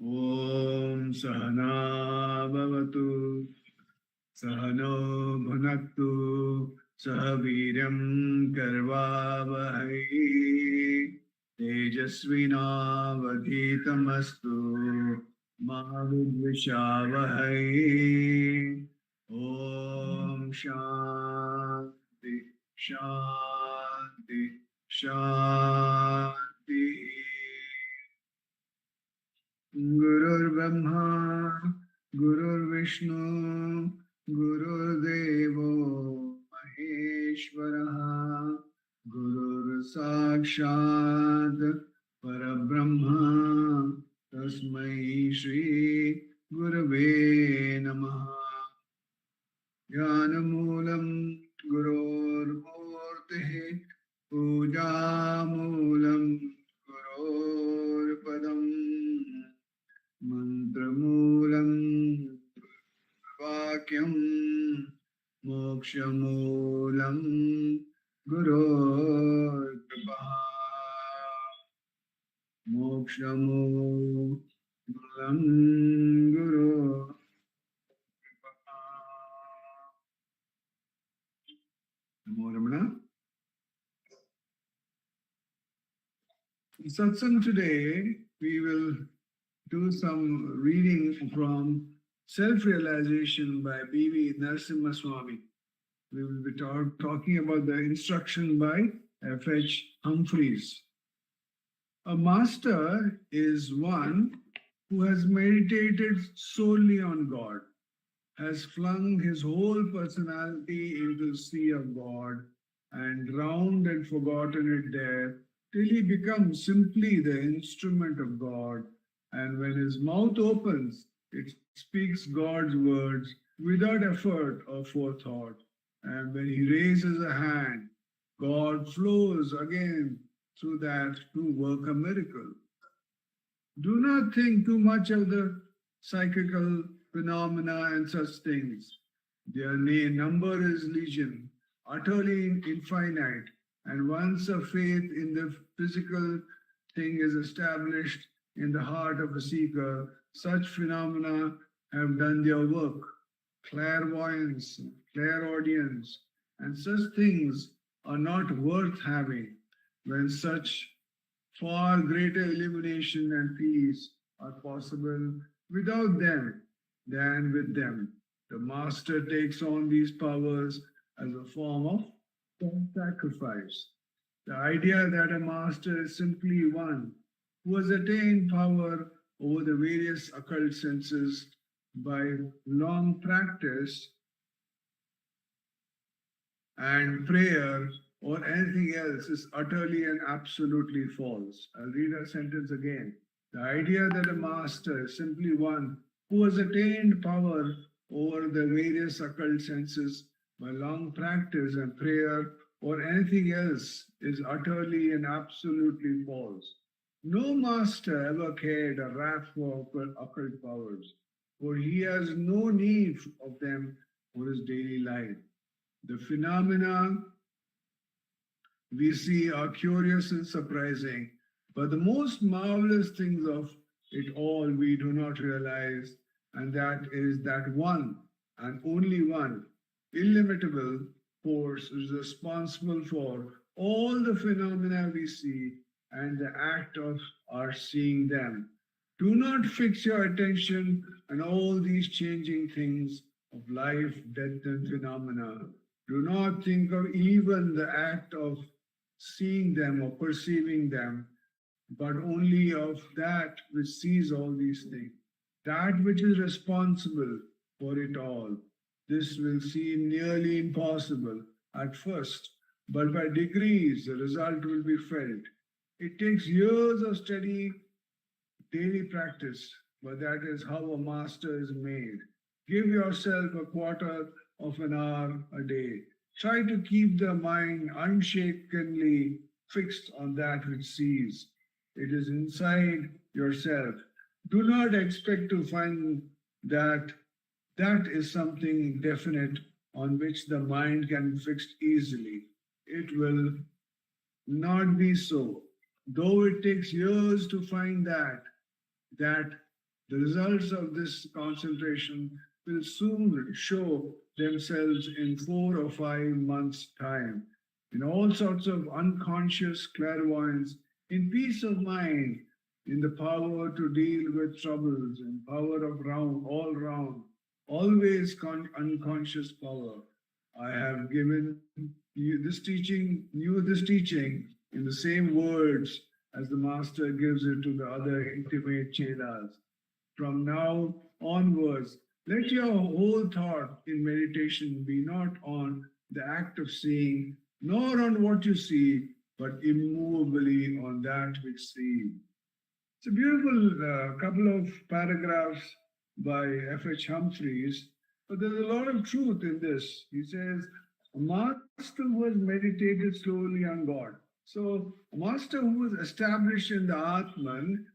Om Sahana Bhavatu Sahano Bhunaktu Sahaviram Karvavahai Tejasvinavadhitamastu Mahavidvishavahai. Om Shanti Shanti Shanti. Gurur Brahma, Gurur Vishnu, Gurur Devo Maheshwara, Gurur Sakshat Parabrahma, Tasmai Shri Gurave Namaha. Jnanamulam Gurur Murtihi, Pujamulam Gurur Padam. Mantramulam Vakyam Mokshamulam Guru Kripa Mokshamulam Guru Kripa. Namo Ramana. In satsang today, we will do some reading from Self-Realization by B.V. Narasimha Swami. We will be talking about the instruction by F.H. Humphreys. A master is one who has meditated solely on God, has flung his whole personality into the sea of God and drowned and forgotten it there till he becomes simply the instrument of God. And when his mouth opens, it speaks God's words without effort or forethought. And when he raises a hand, God flows again through that to work a miracle. Do not think too much of the psychical phenomena and such things. Their number is legion, utterly infinite, and once a faith in the physical thing is established in the heart of a seeker, such phenomena have done their work. Clairvoyance, clairaudience, and such things are not worth having when such far greater illumination and peace are possible without them than with them. The master takes on these powers as a form of sacrifice. The idea that a master is simply one who has attained power over the various occult senses by long practice and prayer or anything else is utterly and absolutely false. I'll read a sentence again. The idea that a master is simply one who has attained power over the various occult senses by long practice and prayer or anything else is utterly and absolutely false. No master ever cared a rap for occult powers, for he has no need of them for his daily life. The phenomena we see are curious and surprising, but the most marvelous things of it all we do not realize, and that is that one and only one illimitable force is responsible for all the phenomena we see and the act of our seeing them. Do not fix your attention on all these changing things of life, death, and phenomena. Do not think of even the act of seeing them or perceiving them, but only of that which sees all these things, that which is responsible for it all. This will seem nearly impossible at first, but by degrees the result will be felt. It takes years of steady daily practice, but that is how a master is made. Give yourself a quarter of an hour a day. Try to keep the mind unshakenly fixed on that which sees. It is inside yourself. Do not expect to find that that is something definite on which the mind can be fixed easily. It will not be so. Though it takes years to find that The results of this concentration will soon show themselves in 4 or 5 months' time, in all sorts of unconscious clairvoyance, in peace of mind, in the power to deal with troubles, in power of all round, always unconscious power. I have given you this teaching in the same words as the Master gives it to the other intimate chelas. From now onwards, let your whole thought in meditation be not on the act of seeing, nor on what you see, but immovably on that which sees. It's a beautiful couple of paragraphs by F.H. Humphreys, but there's a lot of truth in this. He says, a master who has meditated slowly on God. So, a master who was established in the Atman,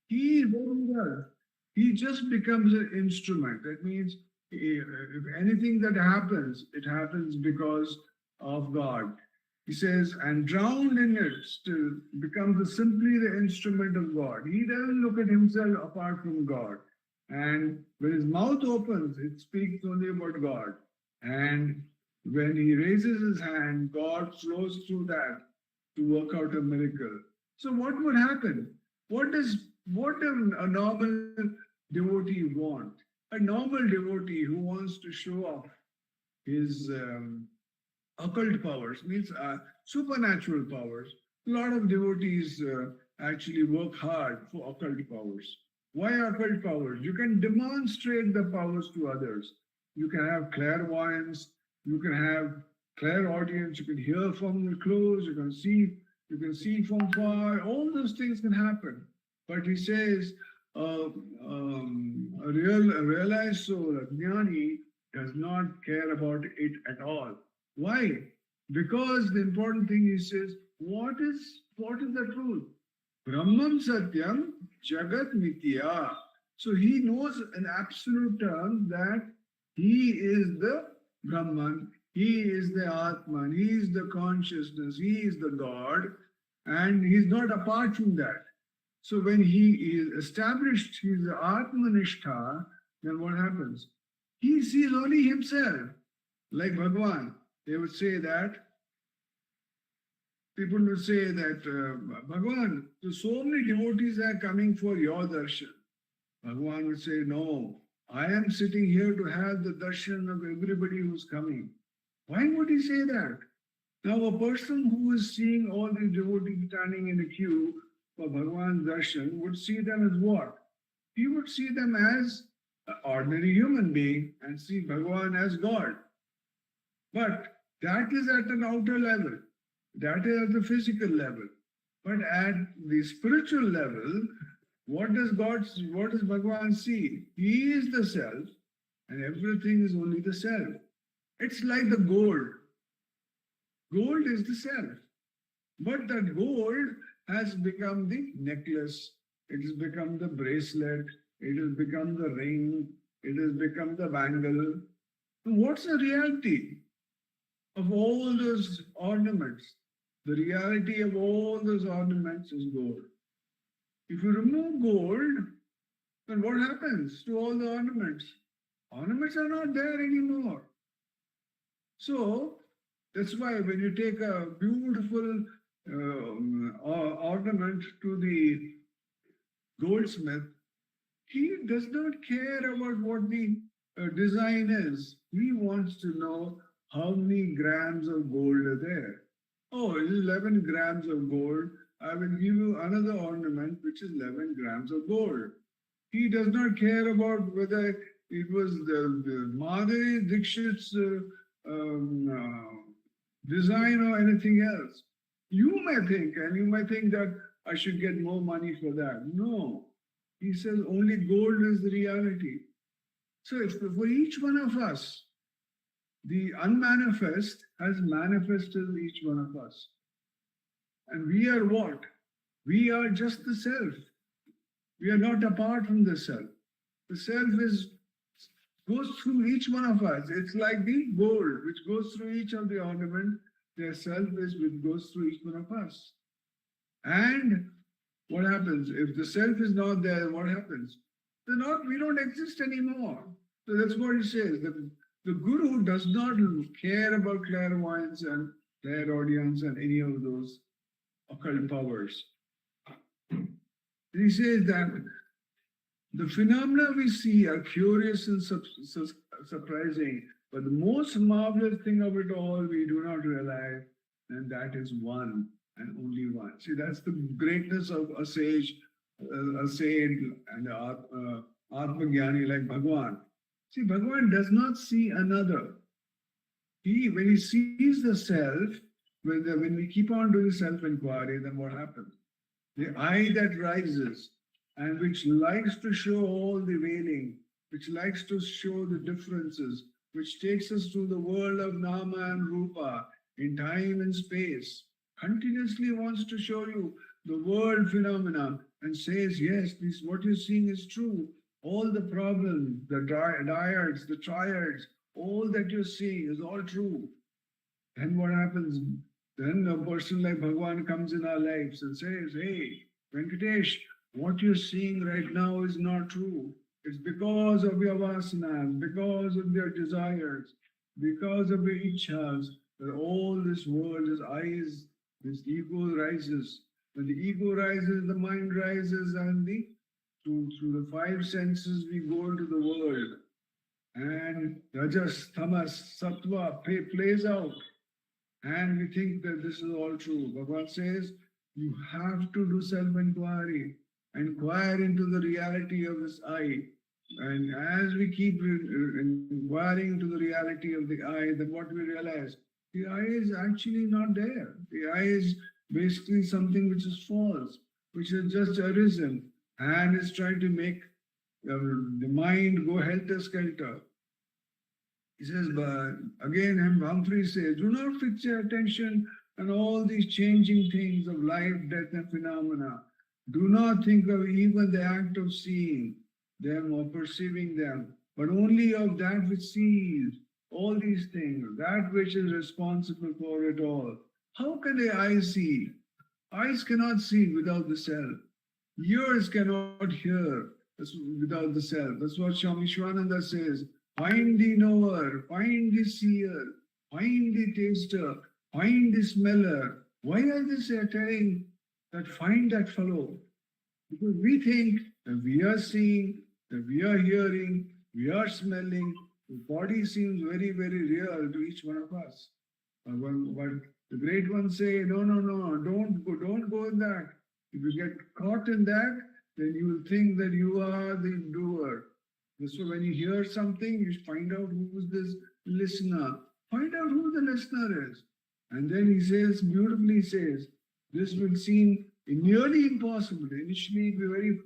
he does. He just becomes an instrument. That means if anything that happens, it happens because of God. He says, and drowned in it still becomes simply the instrument of God. He doesn't look at himself apart from God. And when his mouth opens, it speaks only about God. And when he raises his hand, God flows through that to work out a miracle. So what would happen? What does a normal devotee want? A normal devotee who wants to show off his occult powers, means supernatural powers. A lot of devotees actually work hard for occult powers. Why occult powers? You can demonstrate the powers to others. You can have clairvoyance, you can have clairaudience, you can hear from close, you can see from far, all those things can happen. But he says, a realized soul, a jnani, does not care about it at all. Why? Because the important thing he says, what is the truth? Brahman Satyam Jagat Mitya. So he knows in absolute terms that he is the Brahman, he is the Atman, he is the consciousness, he is the God, and he is not apart from that. So when he is established, he is the Atmanishtha, then what happens? He sees only himself. Like Bhagavan, they would say that, people would say that, Bhagavan, so many devotees are coming for your darshan. Bhagavan would say, no, I am sitting here to have the darshan of everybody who's coming. Why would he say that? Now, a person who is seeing all these devotees standing in a queue for Bhagavan's darshan would see them as what? He would see them as an ordinary human being and see Bhagavan as God. But that is at an outer level. That is at the physical level. But at the spiritual level, what does Bhagavan see? He is the self, and everything is only the self. It's like the gold. Gold is the self. But that gold has become the necklace, it has become the bracelet, it has become the ring, it has become the bangle. What's the reality of all those ornaments? The reality of all those ornaments is gold. If you remove gold, then what happens to all the ornaments? Ornaments are not there anymore. So, that's why when you take a beautiful ornament to the goldsmith, he does not care about what the design is. He wants to know how many grams of gold are there. Oh, it is 11 grams of gold. I will give you another ornament which is 11 grams of gold. He does not care about whether it was the Madhuri Dixit's design or anything else. You may think that I should get more money for that. No. He says only gold is the reality. So if for each one of us, the unmanifest has manifested in each one of us. And we are what? We are just the self. We are not apart from the self. The self goes through each one of us. It's like the gold which goes through each of the ornament. Their self is which goes through each one of us. And what happens? If the self is not there, what happens? We don't exist anymore. So that's what he says. The guru does not care about clairvoyance and clairaudience and any of those occult powers. He says that the phenomena we see are curious and surprising, but the most marvelous thing of it all we do not realize, and that is one and only one. See, that's the greatness of a sage, a saint, and a Atma-Jnani like Bhagwan. See, Bhagwan does not see another. When he sees the self, when we keep on doing self-inquiry, then what happens? The I that rises and which likes to show all the veiling, which likes to show the differences, which takes us to the world of Nama and Rupa in time and space, continuously wants to show you the world phenomena and says, yes, this what you're seeing is true. All the problems, the dyads, the triads, all that you're seeing is all true. Then what happens? Then a person like Bhagwan comes in our lives and says, hey, Venkatesh, what you're seeing right now is not true. It's because of your vasanas, because of your desires, because of your ichhas, that all this world is eyes, this ego rises. When the ego rises, the mind rises, and through the five senses we go into the world. And Rajas, Tamas, Sattva plays out. And we think that this is all true. Bhagavan says, you have to do self-inquiry, inquire into the reality of this I. And as we keep inquiring into the reality of the I, then what we realize, the I is actually not there. The I is basically something which is false, which has just arisen and is trying to make the mind go helter-skelter. He says, but again, Humphrey says, do not fix your attention on all these changing things of life, death, and phenomena. Do not think of even the act of seeing them or perceiving them, but only of that which sees all these things, that which is responsible for it all. How can the eye see? Eyes cannot see without the self. Ears cannot hear without the self. That's what Swami Shivananda says. Find the knower, find the seer, find the taster, find the smeller. Why are they telling that find that fellow? Because we think that we are seeing, that we are hearing, we are smelling. The body seems very, very real to each one of us. But the great ones say, no, don't go in that. If you get caught in that, then you will think that you are the doer. So when you hear something, you find out who is this listener. Find out who the listener is. And then he says, beautifully says, this will seem nearly impossible. Initially, if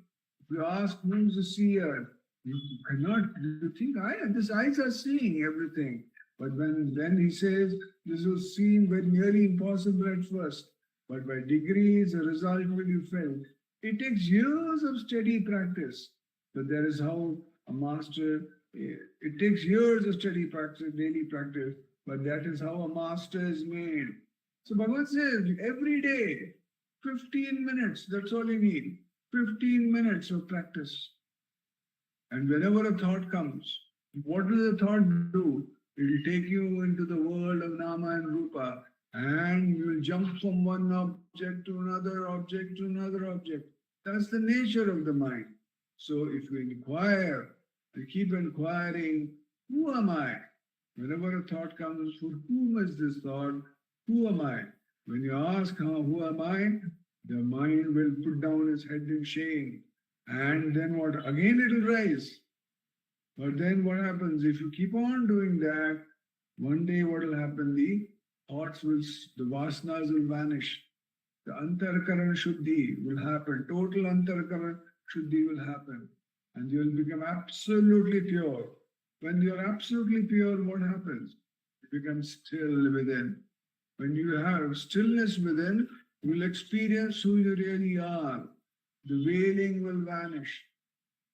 you ask who's the seer, you cannot, you think, these eyes are seeing everything. But then he says, this will seem very nearly impossible at first. But by degrees, the result will be felt. It takes years of steady practice. But that is how a master, it takes years of steady practice, daily practice, but that is how a master is made. So Bhagavan says, every day, 15 minutes, that's all you need. 15 minutes of practice. And whenever a thought comes, what does the thought do? It will take you into the world of Nama and Rupa, and you will jump from one object to another object to another object. That's the nature of the mind. So if you inquire, you keep inquiring, who am I? Whenever a thought comes, for whom is this thought? Who am I? When you ask, who am I? The mind will put down its head in shame. And then what? Again it will rise. But then what happens? If you keep on doing that, one day what will happen? The vasanas will vanish. The antarkarana shuddhi will happen. Total antarkarana shuddhi will happen. And you will become absolutely pure. When you are absolutely pure, what happens? You become still within. When you have stillness within, you will experience who you really are. The veiling will vanish.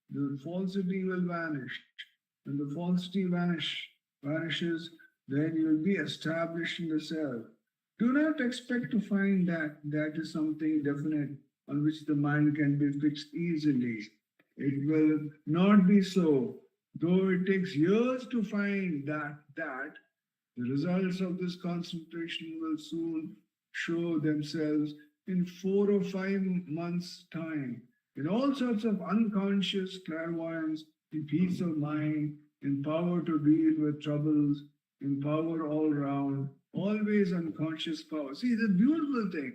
The falsity will vanish. When the falsity vanishes, then you will be established in the self. Do not expect to find that is something definite on which the mind can be fixed easily. It will not be so. Though it takes years to find that the results of this concentration will soon show themselves in 4 or 5 months' time, in all sorts of unconscious clairvoyance, in peace of mind, in power to deal with troubles, in power all round, always unconscious power. See, the beautiful thing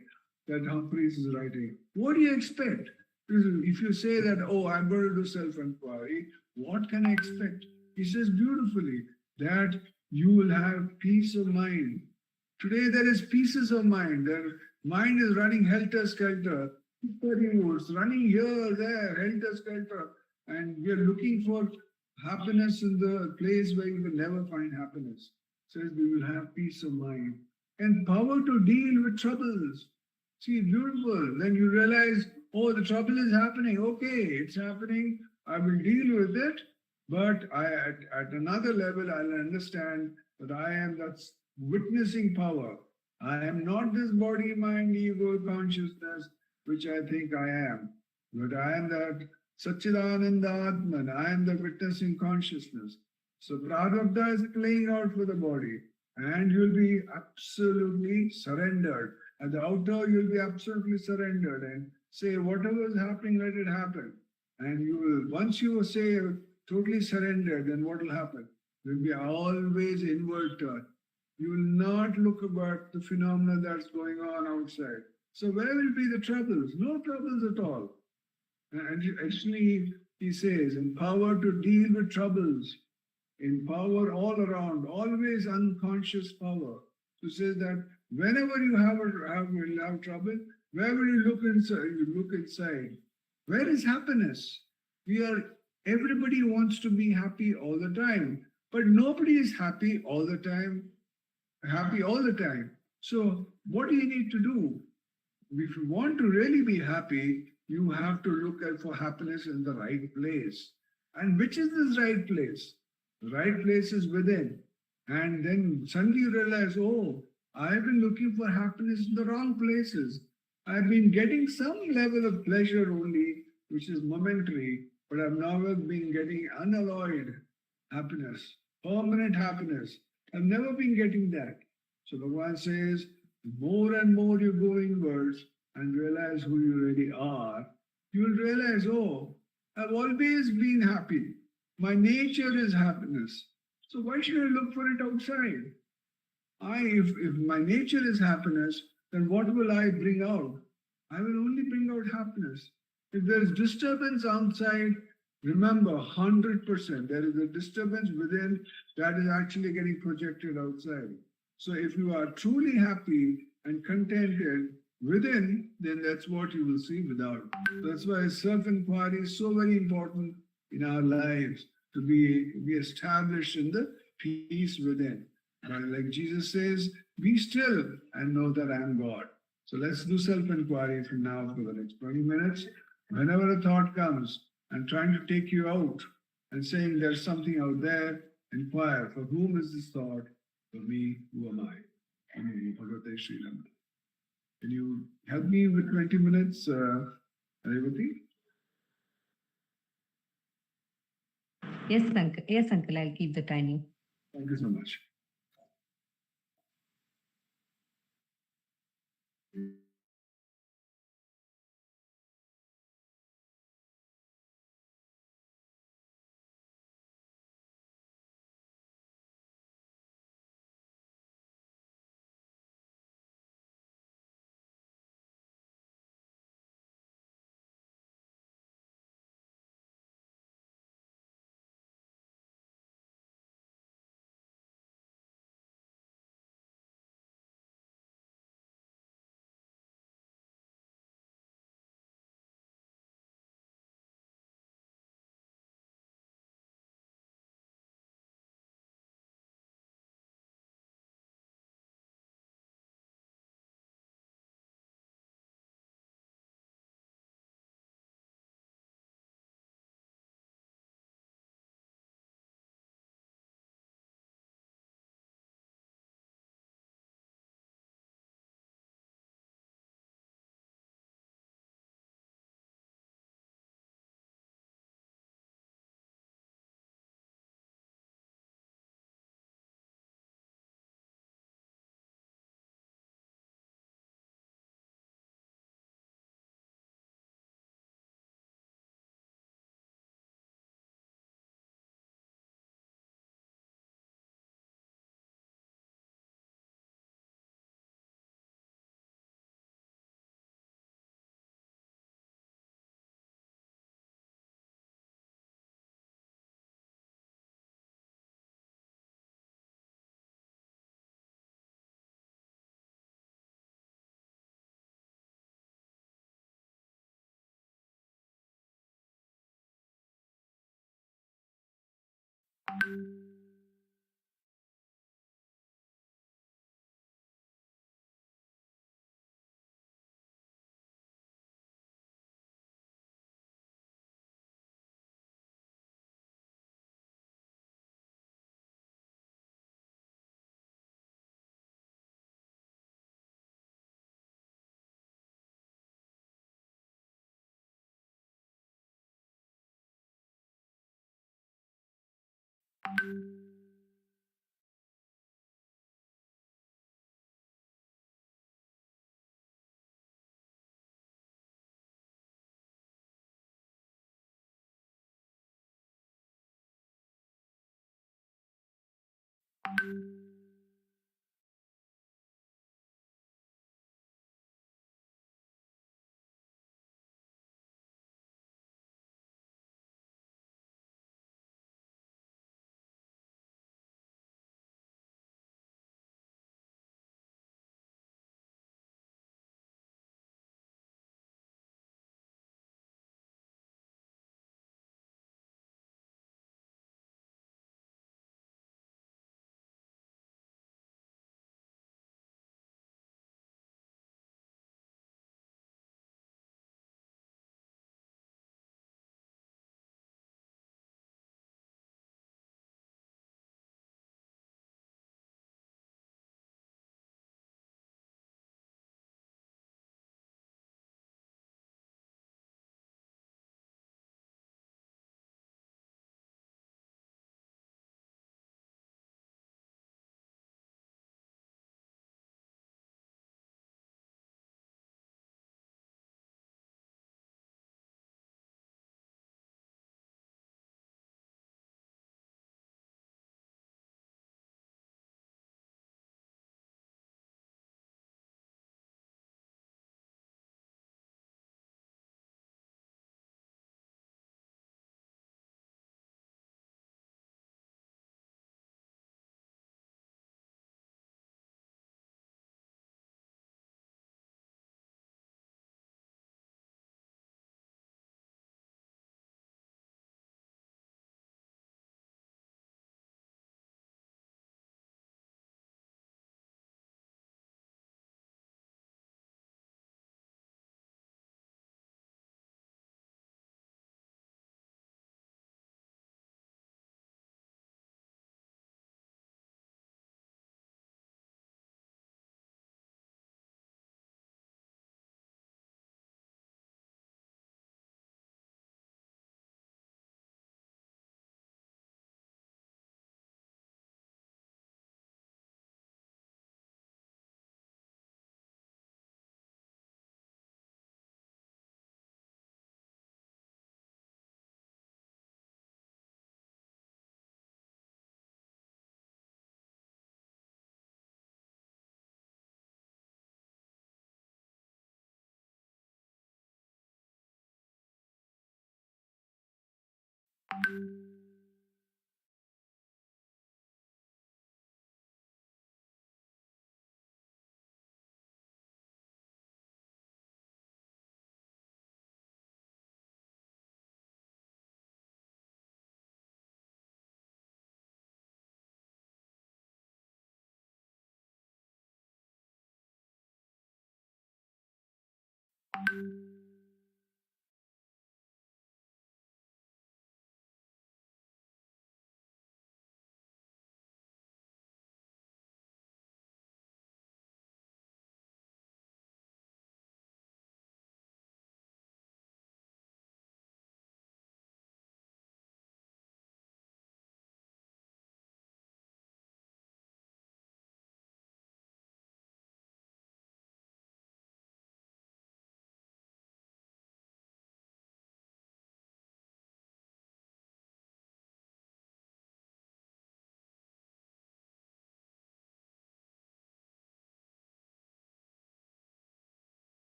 that Humphreys is writing. What do you expect? If you say that, oh, I'm going to do self-inquiry, what can I expect? He says beautifully that you will have peace of mind. Today there is pieces of mind. Their mind is running helter-skelter, running here, there, helter-skelter. And we are looking for happiness in the place where you will never find happiness. Says we will have peace of mind and power to deal with troubles. See, beautiful. Then you realize, oh, the trouble is happening. Okay, it's happening. I will deal with it. But at another level, I'll understand that I am that witnessing power. I am not this body, mind, ego, consciousness, which I think I am. But I am that Satchidananda Atman. I am the witnessing consciousness. So Prarabdha is playing out for the body. And you'll be absolutely surrendered. At the outer, you'll be absolutely surrendered and say, whatever is happening, let it happen. And you will, once you say totally surrendered, then what will happen? You'll be always inward turn. You will not look about the phenomena that's going on outside. So where will be the troubles? No troubles at all. And actually, he says, in power to deal with troubles, in power all around, always unconscious power. So says that whenever you have trouble, where will you look inside? You look inside. Where is happiness? Everybody wants to be happy all the time, but nobody is happy all the time. So what do you need to do? If you want to really be happy, you have to look for happiness in the right place. And which is this right place? The right place is within. And then suddenly you realize, oh, I've been looking for happiness in the wrong places. I've been getting some level of pleasure only, which is momentary, but I've never been getting unalloyed happiness, permanent happiness. I've never been getting that. So Bhagavan says, the more and more you go inwards and realize who you really are, you'll realize, oh, I've always been happy. My nature is happiness. So why should I look for it outside? If my nature is happiness, then what will I bring out? I will only bring out happiness. If there is disturbance outside, remember 100% there is a disturbance within that is actually getting projected outside. So if you are truly happy and contented within, then that's what you will see without. So that's why self-inquiry is so very important in our lives, to be established in the peace within. Like Jesus says, be still and know that I am God. So let's do self-inquiry from now for the next 20 minutes. Whenever a thought comes and trying to take you out and saying there's something out there, inquire, for whom is this thought? For me, who am I? Can you help me with 20 minutes, Revati? Yes, uncle, I'll keep the timing. Thank you so much.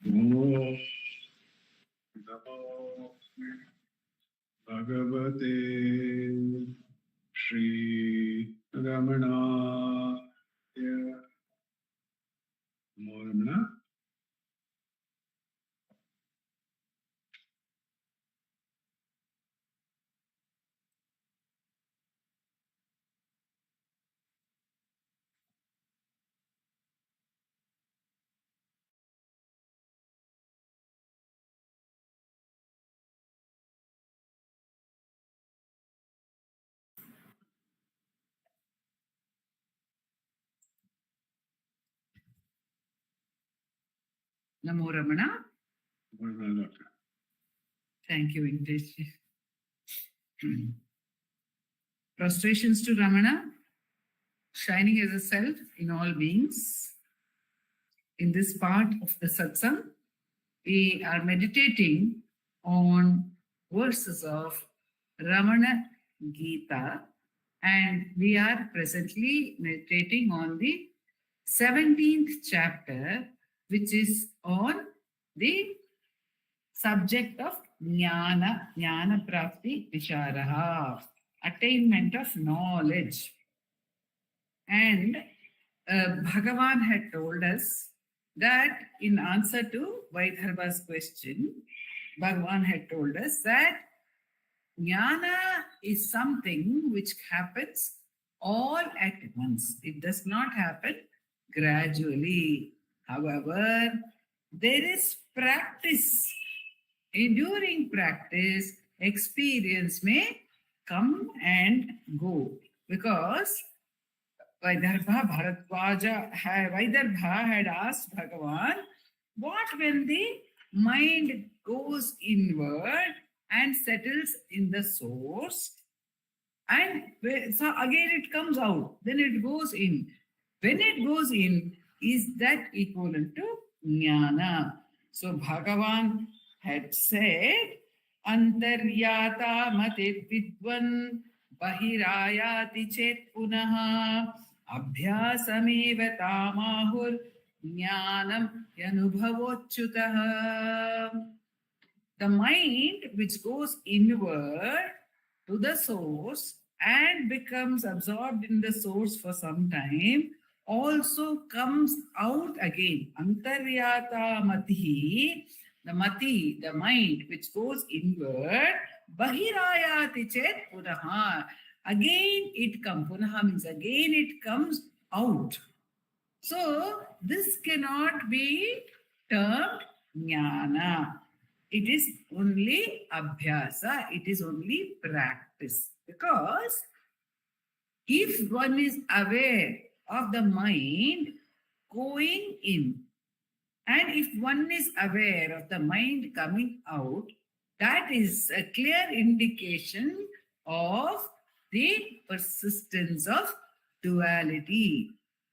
Namo Bhagavate Shri Ramana. Namo Ramana. Namo Ramana. Ramana, Doctor. Thank you, Venkatesh. Prostrations to Ramana, shining as a self in all beings. In this part of the satsang, we are meditating on verses of Ramana Gita, and we are presently meditating on the 17th chapter, which is on the subject of jnana prapti vicharaha, attainment of knowledge. And Bhagavan had told us that in answer to Vaidharva's question, Bhagavan had told us that jnana is something which happens all at once. It does not happen gradually. However, there is practice. During practice, experience may come and go, because Vaidarbha had asked Bhagavan, what when the mind goes inward and settles in the source, and so again it comes out, then it goes in. When it goes in, is that equivalent to jnana? So Bhagavan had said, Antaryata matit vidvan bahirayati chet punaha abhyasameva tamahur jnanam yanubhavochyutaha. The mind which goes inward to the source and becomes absorbed in the source for some time also comes out again. Antaryata mati, the mind which goes inward, bahirayati chet punaha. Again it comes, punaha means again it comes out. So this cannot be termed jnana. It is only abhyasa, it is only practice. Because if one is aware of the mind going in, and if one is aware of the mind coming out, that is a clear indication of the persistence of duality.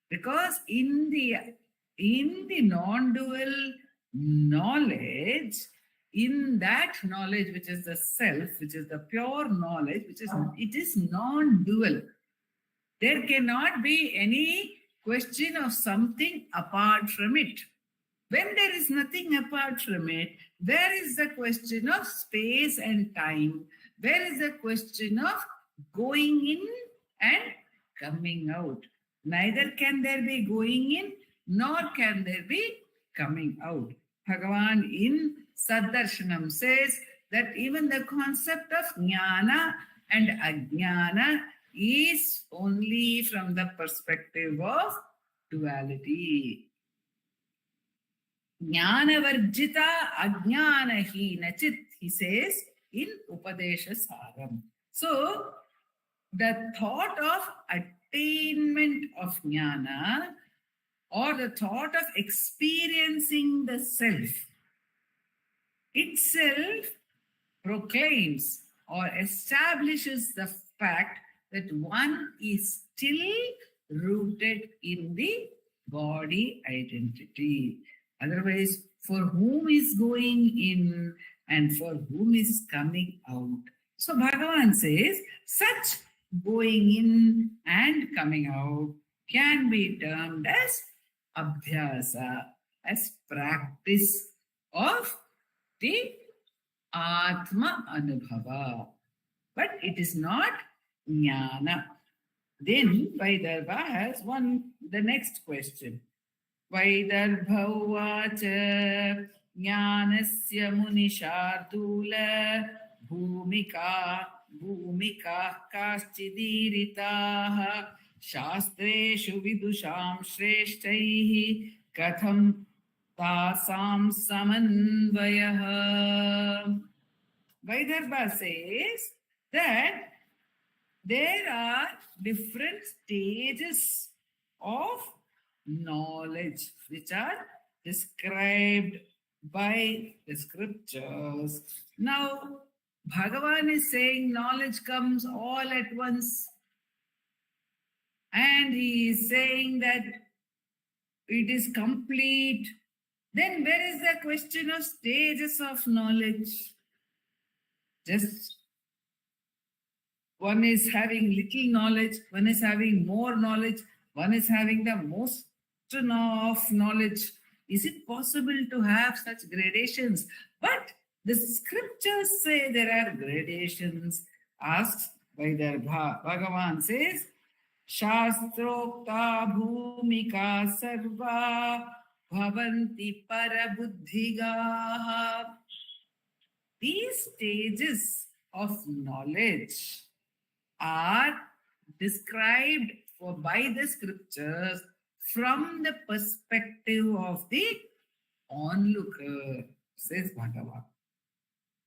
Because in the non-dual knowledge, in that knowledge which is the self, which is the pure knowledge, it is non-dual. There cannot be any question of something apart from it. When there is nothing apart from it, where is the question of space and time? Where is the question of going in and coming out? Neither can there be going in, nor can there be coming out. Bhagavan in Saddarshanam says that even the concept of jnana and ajnana is only from the perspective of duality. Jnana varjita ajnana hina chit, he says in Upadesha Saram. So, the thought of attainment of jnana, or the thought of experiencing the self, itself proclaims or establishes the fact that one is still rooted in the body identity. Otherwise, for whom is going in and for whom is coming out? So Bhagavan says, such going in and coming out can be termed as abhyasa, as practice of the Atma Anubhava. But it is not Jnana. Then Vaidarbha has the next question. Vaidarbha uvacha Jnanasya munishardula bhumika kaschidīritaha shastreshu vidusham shreshtaih katham tasam samanvayah. Vaidarbha says that there are different stages of knowledge which are described by the scriptures. Now, Bhagavan is saying knowledge comes all at once. And he is saying that it is complete. Then where is the question of stages of knowledge? Just one is having little knowledge, one is having more knowledge, one is having the most of knowledge. Is it possible to have such gradations? But the scriptures say there are gradations. Asked Vaidarbha. Bhagavan says, Shastrokta bhumika sarva bhavanti parabuddhigaha. These stages of knowledge are described by the scriptures from the perspective of the onlooker, says Bhagavan.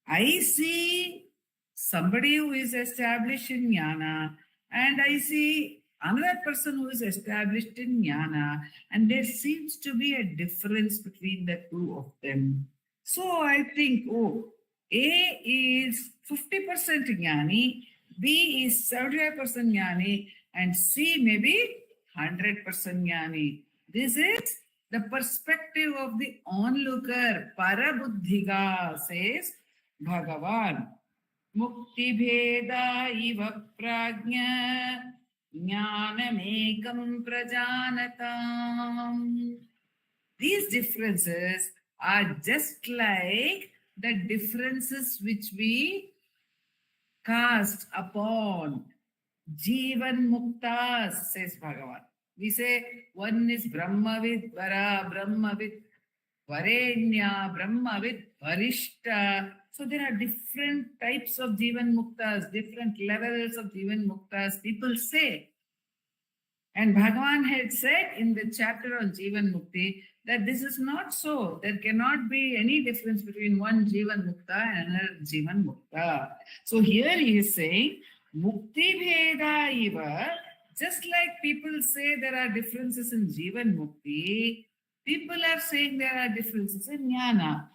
I see somebody who is established in jnana, and I see another person who is established in jnana, and there seems to be a difference between the two of them. So I think, oh, A is 50% jnani, B is 75% jnani, and C may be 100% jnani. This is the perspective of the onlooker, parabuddhiga, says Bhagavan. Mukti bheda iva prajna jnanamekam prajanatam. These differences are just like the differences which we cast upon Jivan Muktas, says Bhagavan. We say one is Brahmavid, Vara, Brahmavid, Varenya, Brahmavid, Varishta. So there are different types of Jivan Muktas, different levels of Jivan Muktas, people say. And Bhagavan had said in the chapter on Jivan Mukti that this is not so. There cannot be any difference between one Jivan Mukta and another Jivan Mukta. So here he is saying, Mukti Bheda Iva, just like people say there are differences in Jivan Mukti, people are saying there are differences in Jnana.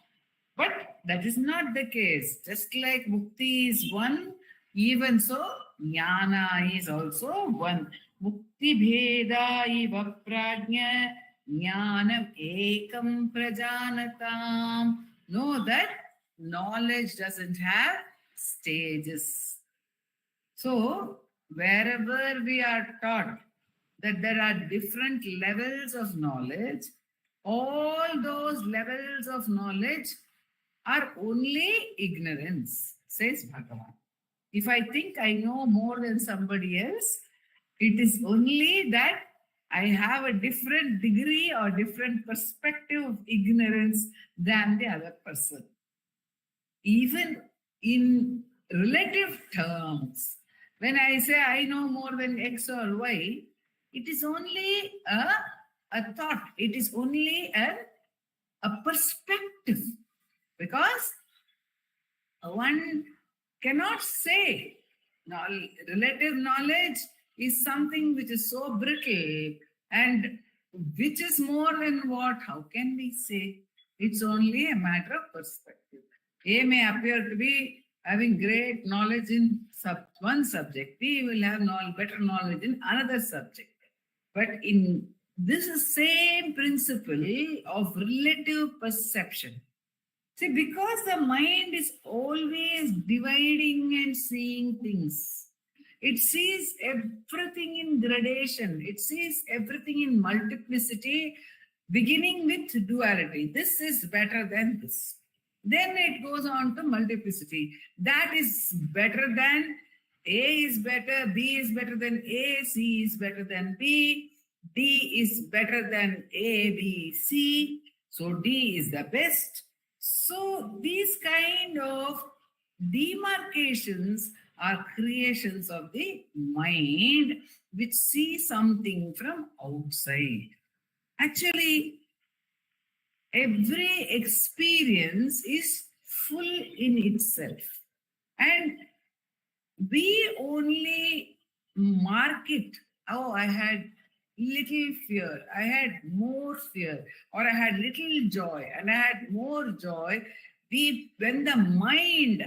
But that is not the case. Just like Mukti is one, even so Jnana is also one. Mukti Bheda Iva Prajna Jnanam Ekam Prajanatam. Know that knowledge doesn't have stages. So, wherever we are taught that there are different levels of knowledge, all those levels of knowledge are only ignorance, says Bhagavan. If I think I know more than somebody else, it is only that I have a different degree or different perspective of ignorance than the other person. Even in relative terms, when I say I know more than X or Y, it is only a thought. It is only a perspective. Because one cannot say relative knowledge is something which is so brittle and which is more than what? How can we say? It's only a matter of perspective. A may appear to be having great knowledge in one subject. B will have better knowledge in another subject. But in this is same principle of relative perception. See, because the mind is always dividing and seeing things. It sees everything in gradation. It sees everything in multiplicity. beginning with duality. This is better than this. Then it goes on to multiplicity. That is better than, A is better, B is better than A, C is better than B, D is better than A, B, C. So D is the best. So these kind of demarcations are creations of the mind which see something from outside. Actually, every experience is full in itself. And we only mark it. Oh, I had little fear, I had more fear, or I had little joy, and I had more joy. When the mind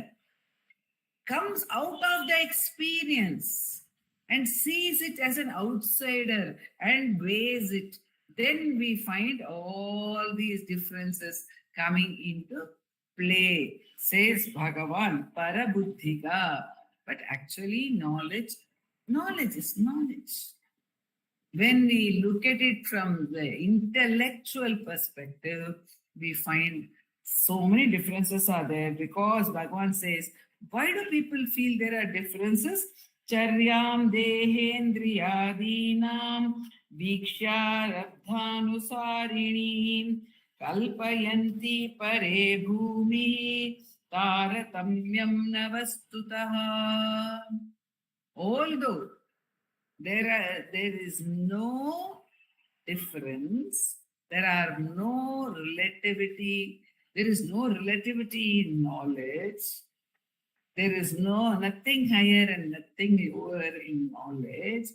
comes out of the experience and sees it as an outsider and weighs it, then we find all these differences coming into play, says Bhagavan, Parabuddhika. But actually, knowledge is knowledge. When we look at it from the intellectual perspective, we find so many differences are there, because Bhagavan says, why do people feel there are differences? Charyam dehendriyadinam vikshya rabdhanusarini kalpayanti pare bhumi taratamyam navastutaha. Although there is no difference, there are no relativity, there is no relativity in knowledge, there is nothing higher and nothing lower in knowledge.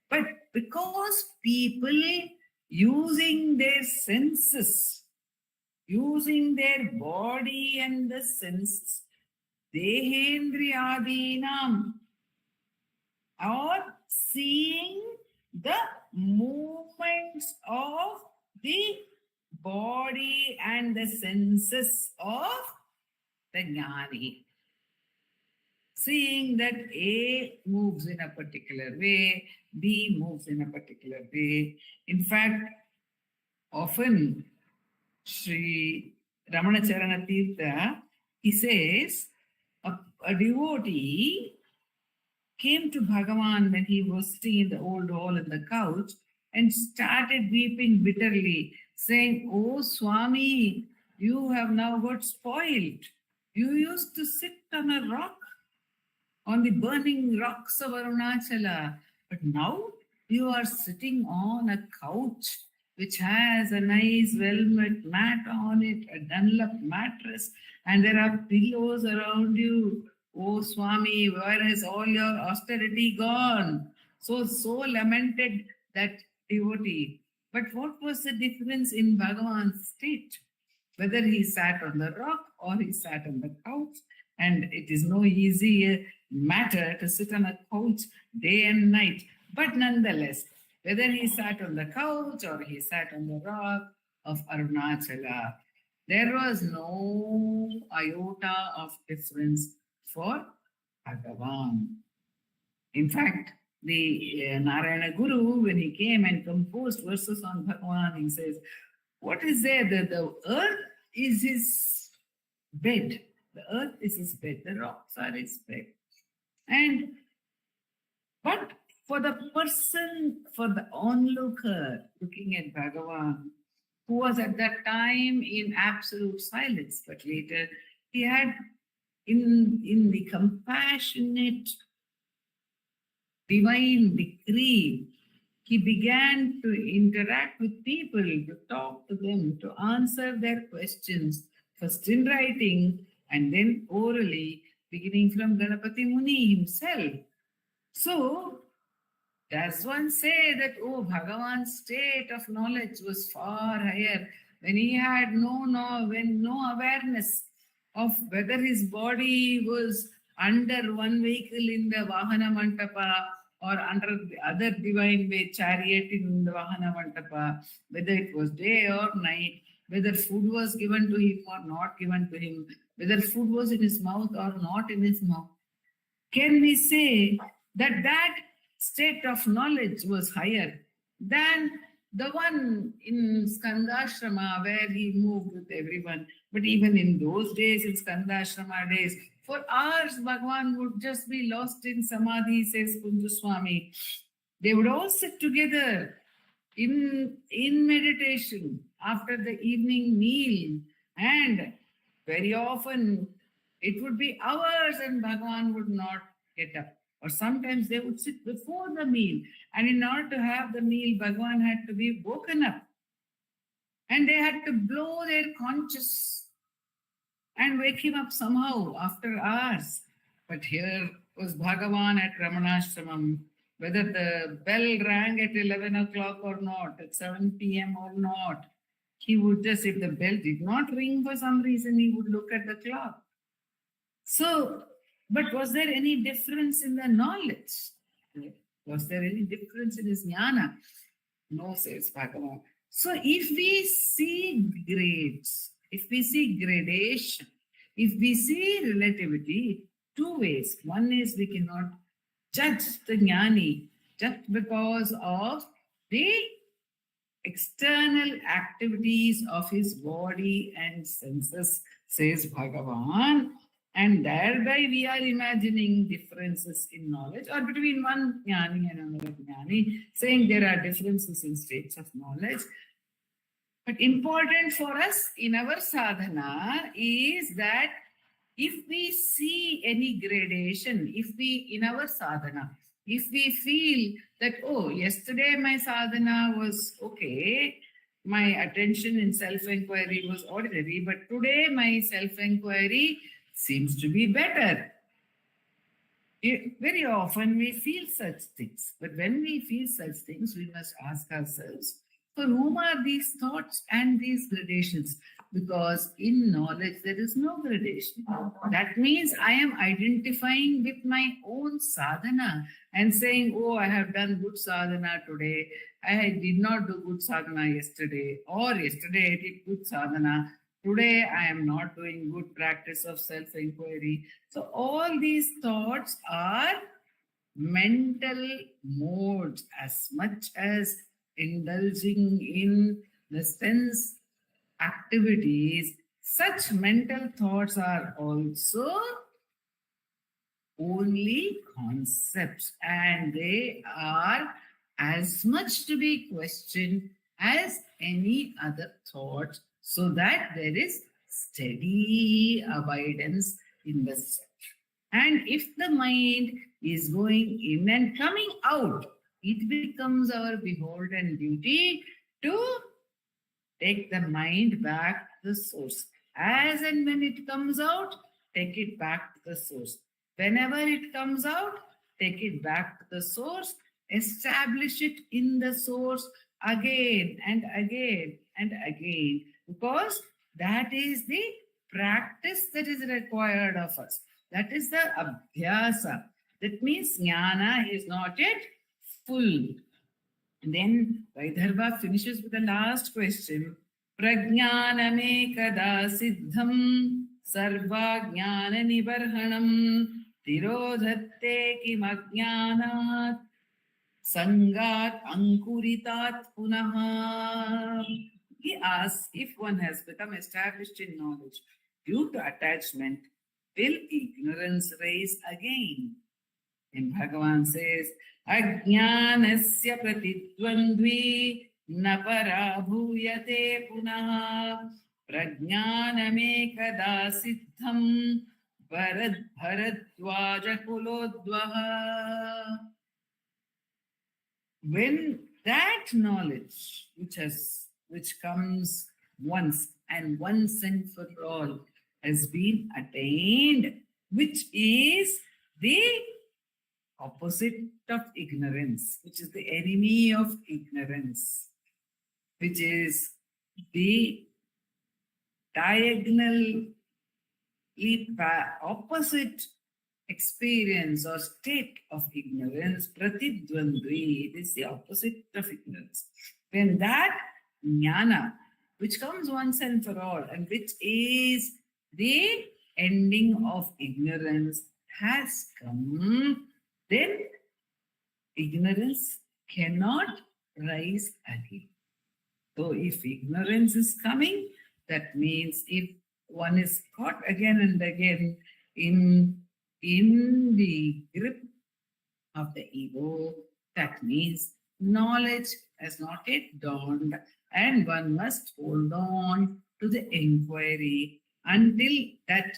But because people using their senses, using their body and the senses, dehendriyadinam, or seeing the movements of the body and the senses of the jnani. Seeing that A moves in a particular way, B moves in a particular way. In fact, often Sri Ramanacentre, he says, a devotee came to Bhagavan when he was sitting in the old hall on the couch and started weeping bitterly, saying, "Oh Swami, you have now got spoiled. You used to sit on a rock, on the burning rocks of Arunachala, but now you are sitting on a couch which has a nice velvet mat on it, a Dunlop mattress, and there are pillows around you. Oh Swami, where has all your austerity gone?" So lamented that devotee. But what was the difference in Bhagavan's state? Whether he sat on the rock or he sat on the couch, and it is no easy matter to sit on a couch day and night. But nonetheless, whether he sat on the couch or he sat on the rock of Arunachala, there was no iota of difference for Bhagavan. In fact, the Narayana Guru, when he came and composed verses on Bhagavan, he says, what is there? The earth is his bed. The earth is his bed. The rocks are his bed. But for the person, for the onlooker looking at Bhagavan, who was at that time in absolute silence, but later he had in the compassionate divine decree, he began to interact with people, to talk to them, to answer their questions, first in writing and then orally, beginning from Ganapati Muni himself. So, does one say that, oh, Bhagavan's state of knowledge was far higher when he had no awareness of whether his body was under one vehicle in the Vahana Mantapa or under the other divine way chariot in the Vahana Mantapa, whether it was day or night, whether food was given to him or not given to him, whether food was in his mouth or not in his mouth. Can we say that that state of knowledge was higher than the one in Skandashrama where he moved with everyone. But even in those days, in Skandashrama days, for hours, Bhagavan would just be lost in samadhi, says Kunjuswami. They would all sit together in meditation after the evening meal, and very often it would be hours and Bhagavan would not get up. Or sometimes they would sit before the meal, and in order to have the meal, Bhagavan had to be woken up. And they had to blow their conches and wake him up somehow after hours. But here was Bhagavan at Ramanashramam, whether the bell rang at 11 o'clock or not, at 7 p.m. or not, he would just, if the bell did not ring for some reason, he would look at the clock. So, but was there any difference in the knowledge? Was there any difference in his jnana? No, says Bhagavan. So if we see grades, if we see gradation, if we see relativity, two ways. One is we cannot judge the jnani just because of the external activities of his body and senses, says Bhagavan. And thereby we are imagining differences in knowledge, or between one jnani and another jnani, saying there are differences in states of knowledge. But important for us in our sadhana is that if we see any gradation, if we, in our sadhana, if we feel that, oh, yesterday my sadhana was okay, my attention in self-enquiry was ordinary, but today my self-enquiry seems to be better. Very often we feel such things, but when we feel such things, we must ask ourselves, for whom are these thoughts and these gradations? Because in knowledge, there is no gradation. That means I am identifying with my own sadhana and saying, oh, I have done good sadhana today. I did not do good sadhana yesterday. Or yesterday I did good sadhana. Today I am not doing good practice of self-enquiry. So all these thoughts are mental modes as much as indulging in the sense activities. Such mental thoughts are also only concepts, and they are as much to be questioned as any other thought, so that there is steady abidance in the self. And if the mind is going in and coming out, it becomes our beholden duty to take the mind back to the source. As and when it comes out, take it back to the source. Whenever it comes out, take it back to the source, establish it in the source again and again and again, because that is the practice that is required of us. That is the abhyasa. That means jnana is not yet full. And then Vaidarbha finishes with the last question. Prajnaname kada siddham sarva jnana nibarhanam tirodhatte kim ajnanat sangat ankuritat punaha. He asks, if one has become established in knowledge due to attachment, will ignorance rise again? And Bhagavan says, Ajnanasya pratidvandvi na parabhuyate punaha prajnaname kada siddham bharadvaja kulodvaha. When that knowledge which comes once and once and for all has been attained, which is the opposite of ignorance, which is the enemy of ignorance, which is the diagonally opposite experience or state of ignorance, pratidvandvi, it is the opposite of ignorance. When that jnana, which comes once and for all, and which is the ending of ignorance, has come, then ignorance cannot rise again. So if ignorance is coming, that means if one is caught again and again in the grip of the ego, that means knowledge has not yet dawned, and one must hold on to the inquiry until that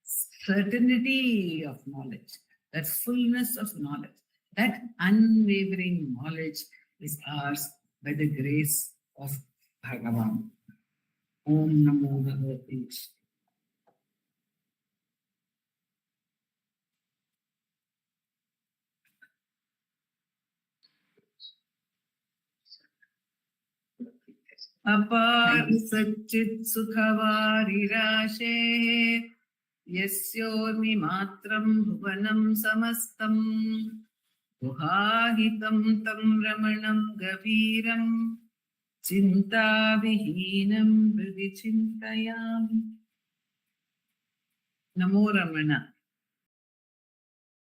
certainty of knowledge, that fullness of knowledge, that unwavering knowledge is ours by the grace of Bhagavan. Om Namo Bhagavate. Apar Satchit Sukhavari Yasyormi Matram Bhuvanam Samastam Guhahitam Tam Ramanam Gaviram Chinta Vihinam Vridi Chintayam. Namo Ramana.